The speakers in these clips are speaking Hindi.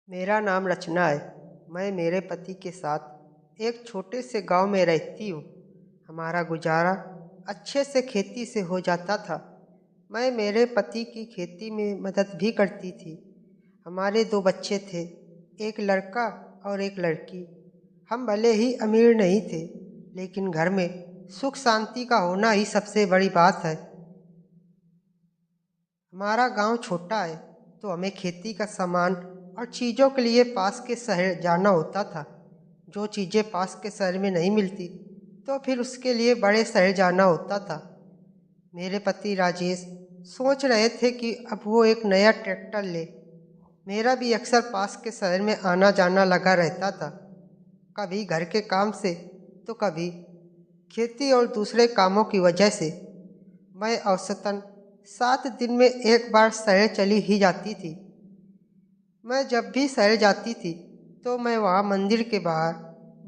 मेरा नाम रचना है। मैं मेरे पति के साथ एक छोटे से गांव में रहती हूँ। हमारा गुजारा अच्छे से खेती से हो जाता था। मैं मेरे पति की खेती में मदद भी करती थी। हमारे 2 बच्चे थे, एक लड़का और एक लड़की। हम भले ही अमीर नहीं थे, लेकिन घर में सुख शांति का होना ही सबसे बड़ी बात है। हमारा गांव छोटा है, तो हमें खेती का सामान और चीज़ों के लिए पास के शहर जाना होता था। जो चीज़ें पास के शहर में नहीं मिलती, तो फिर उसके लिए बड़े शहर जाना होता था। मेरे पति राजेश सोच रहे थे कि अब वो एक नया ट्रैक्टर ले। मेरा भी अक्सर पास के शहर में आना जाना लगा रहता था, कभी घर के काम से तो कभी खेती और दूसरे कामों की वजह से। मैं औसतन 7 दिन में एक बार शहर चली ही जाती थी। मैं जब भी शहर जाती थी, तो मैं वहाँ मंदिर के बाहर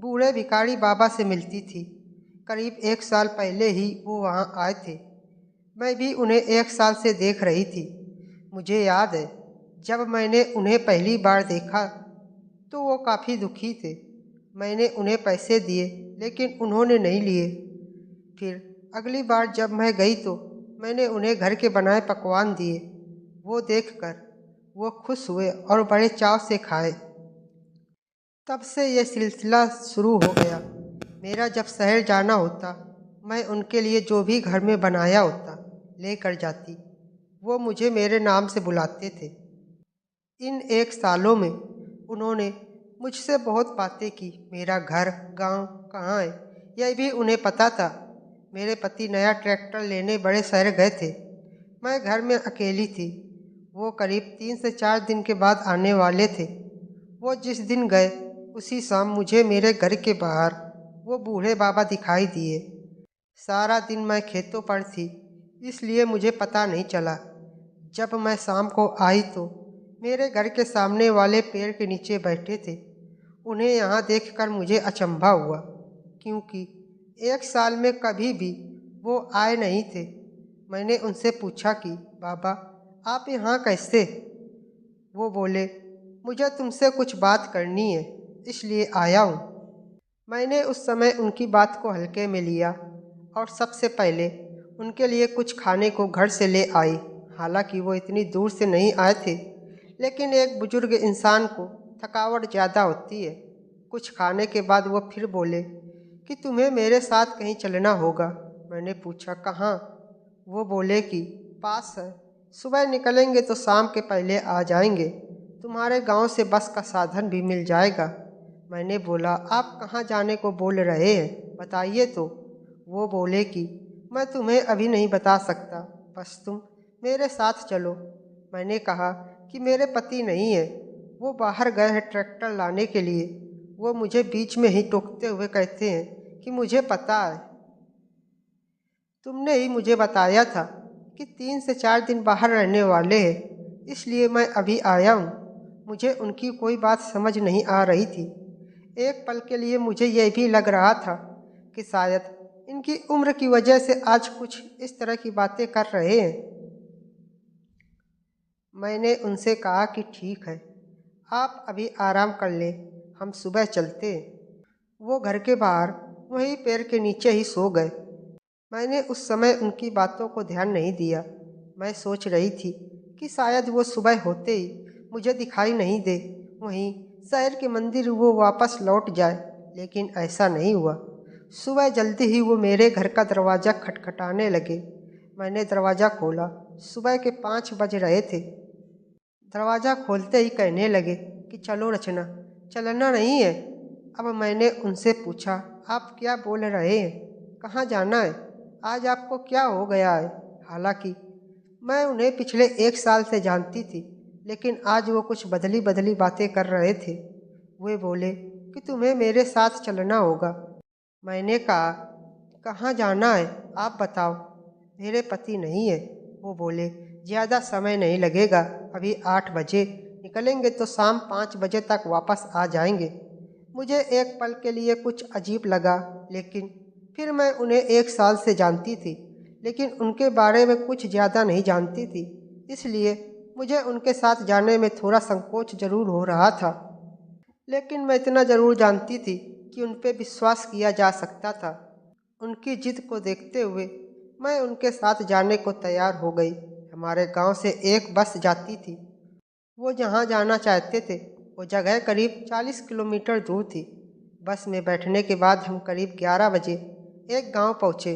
बूढ़े भिखारी बाबा से मिलती थी। करीब 1 साल पहले ही वो वहाँ आए थे। मैं भी उन्हें 1 साल से देख रही थी। मुझे याद है, जब मैंने उन्हें पहली बार देखा तो वो काफ़ी दुखी थे। मैंने उन्हें पैसे दिए, लेकिन उन्होंने नहीं लिए। फिर अगली बार जब मैं गई तो मैंने उन्हें घर के बनाए पकवान दिए। वो देखकर वो खुश हुए और बड़े चाव से खाए। तब से ये सिलसिला शुरू हो गया। मेरा जब शहर जाना होता, मैं उनके लिए जो भी घर में बनाया होता लेकर जाती। वो मुझे मेरे नाम से बुलाते थे। इन 1 सालों में उन्होंने मुझसे बहुत बातें की। मेरा घर गांव कहाँ है, यह भी उन्हें पता था। मेरे पति नया ट्रैक्टर लेने बड़े शहर गए थे। मैं घर में अकेली थी। वो करीब 3 से 4 दिन के बाद आने वाले थे। वो जिस दिन गए, उसी शाम मुझे मेरे घर के बाहर वो बूढ़े बाबा दिखाई दिए। सारा दिन मैं खेतों पर थी, इसलिए मुझे पता नहीं चला। जब मैं शाम को आई तो मेरे घर के सामने वाले पेड़ के नीचे बैठे थे। उन्हें यहाँ देखकर मुझे अचंभा हुआ, क्योंकि 1 साल में कभी भी वो आए नहीं थे। मैंने उनसे पूछा कि बाबा, आप यहाँ कैसे? वो बोले, मुझे तुमसे कुछ बात करनी है, इसलिए आया हूँ। मैंने उस समय उनकी बात को हल्के में लिया और सबसे पहले उनके लिए कुछ खाने को घर से ले आई। हालांकि वो इतनी दूर से नहीं आए थे, लेकिन एक बुजुर्ग इंसान को थकावट ज़्यादा होती है। कुछ खाने के बाद वो फिर बोले कि तुम्हें मेरे साथ कहीं चलना होगा। मैंने पूछा, कहाँ? वो बोले कि पास है, सुबह निकलेंगे तो शाम के पहले आ जाएंगे। तुम्हारे गांव से बस का साधन भी मिल जाएगा। मैंने बोला, आप कहाँ जाने को बोल रहे हैं, बताइए तो। वो बोले कि मैं तुम्हें अभी नहीं बता सकता, बस तुम मेरे साथ चलो। मैंने कहा कि मेरे पति नहीं है, वो बाहर गए हैं ट्रैक्टर लाने के लिए। वो मुझे बीच में ही टोकते हुए कहते हैं कि मुझे पता है, तुमने ही मुझे बताया था कि 3 से 4 दिन बाहर रहने वाले हैं, इसलिए मैं अभी आया हूँ। मुझे उनकी कोई बात समझ नहीं आ रही थी। एक पल के लिए मुझे यह भी लग रहा था कि शायद इनकी उम्र की वजह से आज कुछ इस तरह की बातें कर रहे हैं। मैंने उनसे कहा कि ठीक है, आप अभी आराम कर लें, हम सुबह चलते हैं। वो घर के बाहर वहीं पेड़ के नीचे ही सो गए। मैंने उस समय उनकी बातों को ध्यान नहीं दिया। मैं सोच रही थी कि शायद वो सुबह होते ही मुझे दिखाई नहीं दे, वहीं शहर के मंदिर वो वापस लौट जाए, लेकिन ऐसा नहीं हुआ। सुबह जल्दी ही वो मेरे घर का दरवाज़ा खटखटाने लगे। मैंने दरवाज़ा खोला। सुबह के 5 बज रहे थे। दरवाज़ा खोलते ही कहने लगे कि चलो रचना, चलना नहीं है? अब मैंने उनसे पूछा, आप क्या बोल रहे हैं? कहाँ जाना है? आज आपको क्या हो गया है? हालांकि मैं उन्हें पिछले 1 साल से जानती थी, लेकिन आज वो कुछ बदली बदली बातें कर रहे थे। वे बोले कि तुम्हें मेरे साथ चलना होगा। मैंने कहा, कहाँ जाना है, आप बताओ। मेरे पति नहीं है। वो बोले, ज़्यादा समय नहीं लगेगा, अभी 8 बजे निकलेंगे तो शाम 5 बजे तक वापस आ जाएंगे। मुझे एक पल के लिए कुछ अजीब लगा, लेकिन फिर मैं उन्हें 1 साल से जानती थी, लेकिन उनके बारे में कुछ ज़्यादा नहीं जानती थी, इसलिए मुझे उनके साथ जाने में थोड़ा संकोच जरूर हो रहा था, लेकिन मैं इतना ज़रूर जानती थी कि उन पे विश्वास किया जा सकता था। उनकी जिद को देखते हुए मैं उनके साथ जाने को तैयार हो गई। हमारे गांव से एक बस जाती थी। वो जहाँ जाना चाहते थे वो जगह करीब 40 किलोमीटर दूर थी। बस में बैठने के बाद हम करीब 11 बजे एक गांव पहुँचे।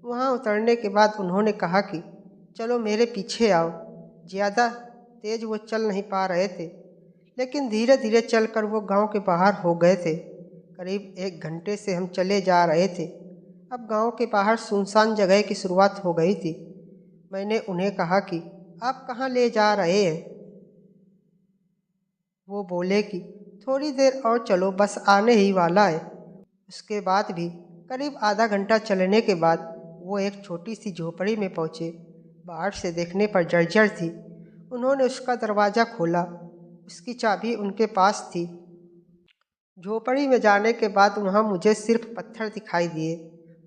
वहाँ उतरने के बाद उन्होंने कहा कि चलो मेरे पीछे आओ। ज़्यादा तेज़ वो चल नहीं पा रहे थे, लेकिन धीरे धीरे चलकर वो गांव के बाहर हो गए थे। करीब 1 घंटे से हम चले जा रहे थे। अब गांव के बाहर सुनसान जगह की शुरुआत हो गई थी। मैंने उन्हें कहा कि आप कहाँ ले जा रहे हैं? वो बोले कि थोड़ी देर और चलो, बस आने ही वाला है। उसके बाद भी करीब आधा घंटा चलने के बाद वो एक छोटी सी झोपड़ी में पहुँचे। बाहर से देखने पर जर्जर थी। उन्होंने उसका दरवाज़ा खोला। उसकी चाबी उनके पास थी। झोपड़ी में जाने के बाद वहाँ मुझे सिर्फ पत्थर दिखाई दिए।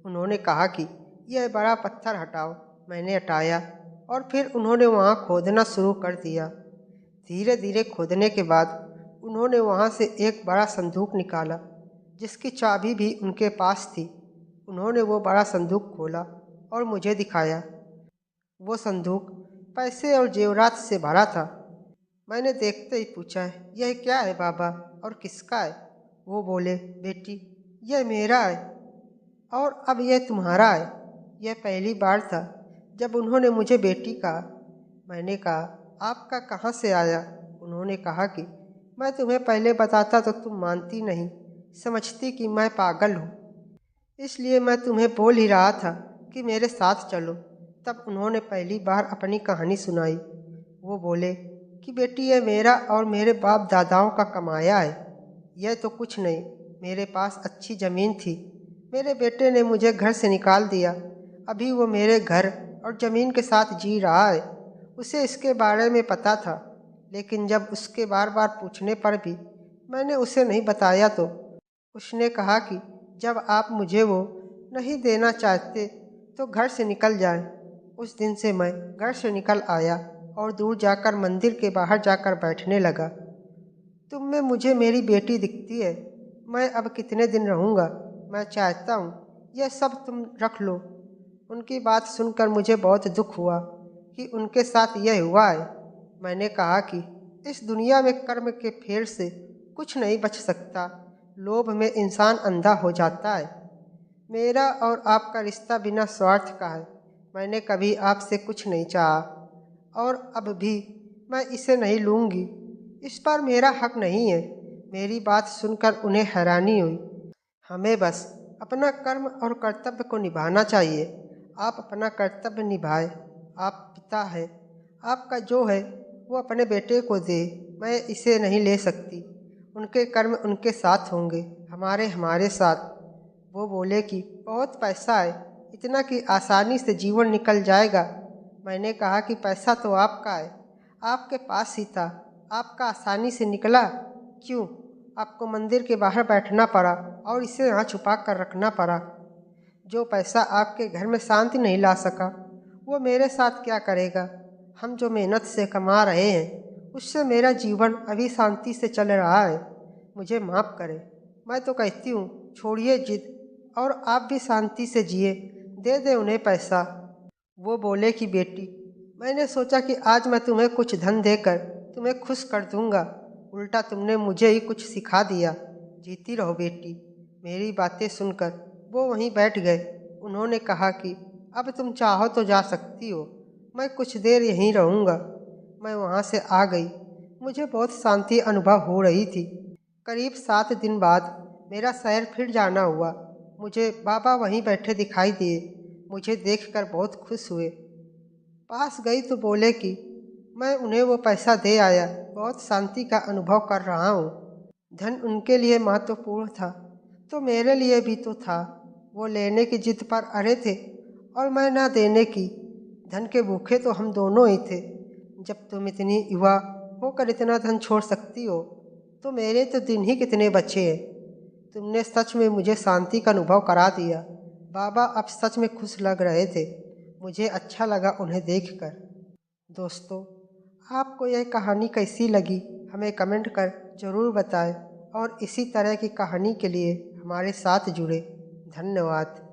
उन्होंने कहा कि यह बड़ा पत्थर हटाओ। मैंने हटाया और फिर उन्होंने वहाँ खोदना शुरू कर दिया। धीरे धीरे खोदने के बाद उन्होंने वहाँ से एक बड़ा संदूक निकाला, जिसकी चाबी भी उनके पास थी। उन्होंने वो बड़ा संदूक खोला और मुझे दिखाया। वो संदूक पैसे और जेवरात से भरा था। मैंने देखते ही पूछा, यह क्या है बाबा और किसका है? वो बोले, बेटी यह मेरा है और अब यह तुम्हारा है। यह पहली बार था जब उन्होंने मुझे बेटी कहा। मैंने कहा, आपका कहाँ से आया? उन्होंने कहा कि मैं तुम्हें पहले बताता तो तुम मानती नहीं, समझती कि मैं पागल हूँ। इसलिए मैं तुम्हें बोल ही रहा था कि मेरे साथ चलो। तब उन्होंने पहली बार अपनी कहानी सुनाई। वो बोले कि बेटी यह मेरा और मेरे बाप दादाओं का कमाया है। यह तो कुछ नहीं, मेरे पास अच्छी ज़मीन थी। मेरे बेटे ने मुझे घर से निकाल दिया। अभी वो मेरे घर और ज़मीन के साथ जी रहा है। उसे इसके बारे में पता था, लेकिन जब उसके बार बार पूछने पर भी मैंने उसे नहीं बताया तो उसने कहा कि जब आप मुझे वो नहीं देना चाहते तो घर से निकल जाए। उस दिन से मैं घर से निकल आया और दूर जाकर मंदिर के बाहर जाकर बैठने लगा। तुम में मुझे मेरी बेटी दिखती है। मैं अब कितने दिन रहूँगा? मैं चाहता हूँ यह सब तुम रख लो। उनकी बात सुनकर मुझे बहुत दुख हुआ कि उनके साथ यह हुआ है। मैंने कहा कि इस दुनिया में कर्म के फेर से कुछ नहीं बच सकता। लोभ में इंसान अंधा हो जाता है। मेरा और आपका रिश्ता बिना स्वार्थ का है। मैंने कभी आपसे कुछ नहीं चाहा और अब भी मैं इसे नहीं लूँगी। इस पर मेरा हक नहीं है। मेरी बात सुनकर उन्हें हैरानी हुई। हमें बस अपना कर्म और कर्तव्य को निभाना चाहिए। आप अपना कर्तव्य निभाए। आप पिता है, आपका जो है वो अपने बेटे को दे। मैं इसे नहीं ले सकती। उनके कर्म उनके साथ होंगे, हमारे हमारे साथ। वो बोले कि बहुत पैसा है, इतना कि आसानी से जीवन निकल जाएगा। मैंने कहा कि पैसा तो आपका है, आपके पास ही था, आपका आसानी से निकला क्यों? आपको मंदिर के बाहर बैठना पड़ा और इसे यहाँ छुपा कर रखना पड़ा। जो पैसा आपके घर में शांति नहीं ला सका वो मेरे साथ क्या करेगा? हम जो मेहनत से कमा रहे हैं उससे मेरा जीवन अभी शांति से चल रहा है। मुझे माफ़ करें। मैं तो कहती हूँ छोड़िए जिद और आप भी शांति से जिए। दे दे उन्हें पैसा। वो बोले कि बेटी मैंने सोचा कि आज मैं तुम्हें कुछ धन देकर तुम्हें खुश कर दूंगा, उल्टा तुमने मुझे ही कुछ सिखा दिया। जीती रहो बेटी। मेरी बातें सुनकर वो वहीं बैठ गए। उन्होंने कहा कि अब तुम चाहो तो जा सकती हो, मैं कुछ देर यहीं रहूँगा। मैं वहाँ से आ गई। मुझे बहुत शांति अनुभव हो रही थी। करीब 7 दिन बाद मेरा शहर फिर जाना हुआ। मुझे बाबा वहीं बैठे दिखाई दिए। मुझे देखकर बहुत खुश हुए। पास गई तो बोले कि मैं उन्हें वो पैसा दे आया, बहुत शांति का अनुभव कर रहा हूँ। धन उनके लिए महत्वपूर्ण था तो मेरे लिए भी तो था। वो लेने की जिद पर अड़े थे और मैं ना देने की। धन के भूखे तो हम दोनों ही थे। जब तुम इतनी युवा होकर इतना धन छोड़ सकती हो तो मेरे तो दिन ही कितने बचे हैं। तुमने सच में मुझे शांति का अनुभव करा दिया। बाबा अब सच में खुश लग रहे थे। मुझे अच्छा लगा उन्हें देखकर। दोस्तों, आपको यह कहानी कैसी लगी हमें कमेंट कर ज़रूर बताएं और इसी तरह की कहानी के लिए हमारे साथ जुड़े। धन्यवाद।